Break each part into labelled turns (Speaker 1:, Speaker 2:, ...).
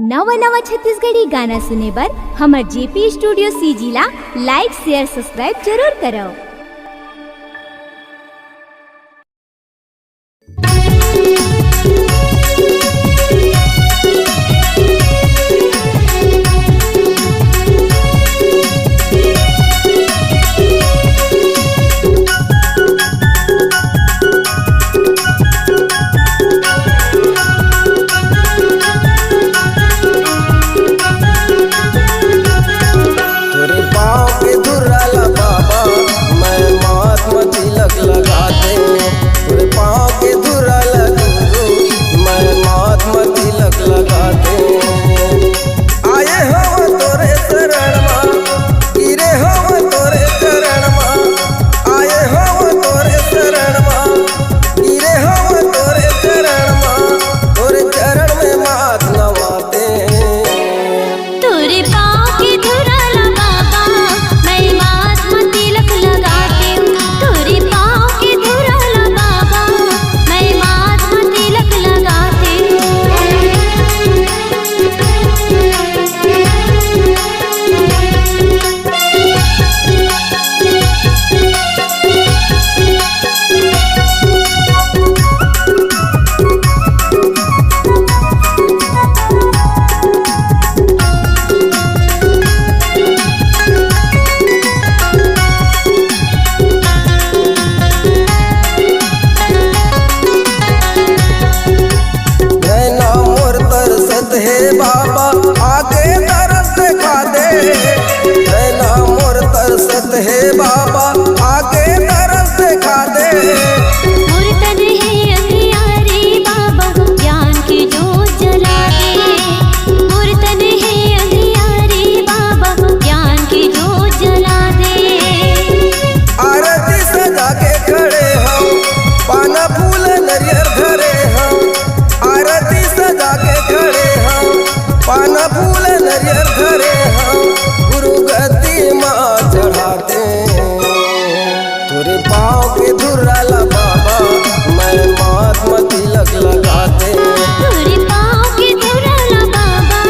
Speaker 1: नवा नवा छत्तीसगढ़ी गाना सुने बर हमर जेपी स्टूडियो सीजी ला लाइक शेयर सब्सक्राइब जरूर करो।
Speaker 2: हे बाबा आगे तरस दिखा दे, नैना मोर तरसत हे बाबा आगे तरस दिखा दे।
Speaker 3: मुर्तन है अंधियारी बाबा ज्ञान की जोत जला दे, मुर्तन है अंधियारी बाबा ज्ञान की जोत जला दे।
Speaker 2: आरती सजा के खड़े हम पाना फूल नरियर धरे हम, आरती सजा के खड़े पाना फूल नरियर धरे हम, गुरु गति माँ चढ़ाते तोरे पाँव के धुराला बाबा मैं महात्मा तिलक लगाते।
Speaker 3: तोरे पाँव के धुराला बाबा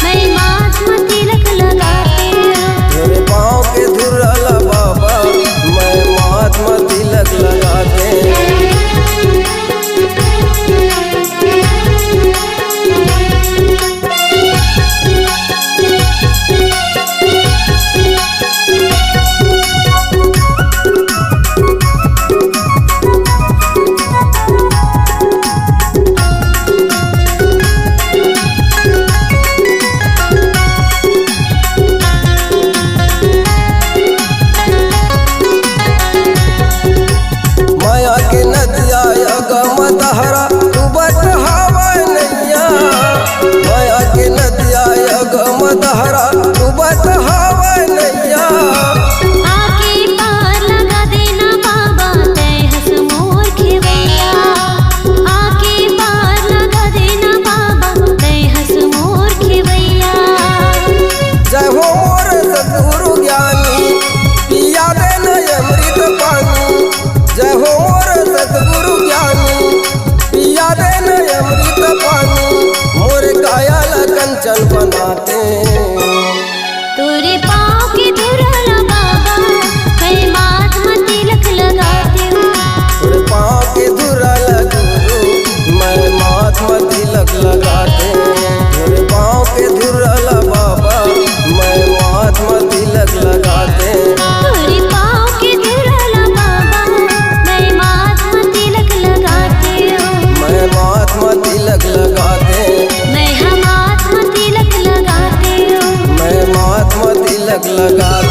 Speaker 3: मैं महात्मा तिलक लगाते।
Speaker 2: तोरे पाँव के धुराला बाबा मैं महात्मा तिलक लगाते। दहरा डूबत हवा नैया, माया के नदिया गम दहरा डूबत हवा नैया।
Speaker 3: आके पार लगा देना बाबा तय हंस मोर खेवैया, आके पार लगा देना बाबा तय हंस मोर खेवैया।
Speaker 2: जय हो मोर सद्गुरु ज्ञानी पिया देना अमृत पानी, जय हो मोर सद्गुरु ज्ञानी पिया देना अमृत पानी, मोर काया कंचन बनाते।
Speaker 3: तोरे पाँव के धुराला बाबा मैं महात्मा तिलक लगाती हूँ।
Speaker 2: तोरे पाँव के धुराला गुरु मैं महात्मा तिलक लगाते। तोरे पाँव के धुराला बाबा मैं महात्मा तिलक लगाते।
Speaker 3: तोरे पाँव के धुराला बाबा मैं महात्मा तिलक लगाती हूँ।
Speaker 2: मैं महात्मा तिलक लगाते।
Speaker 3: मैं हम महात्मा तिलक लगाती हूँ।
Speaker 2: मैं महात्मा तिलक लगाते।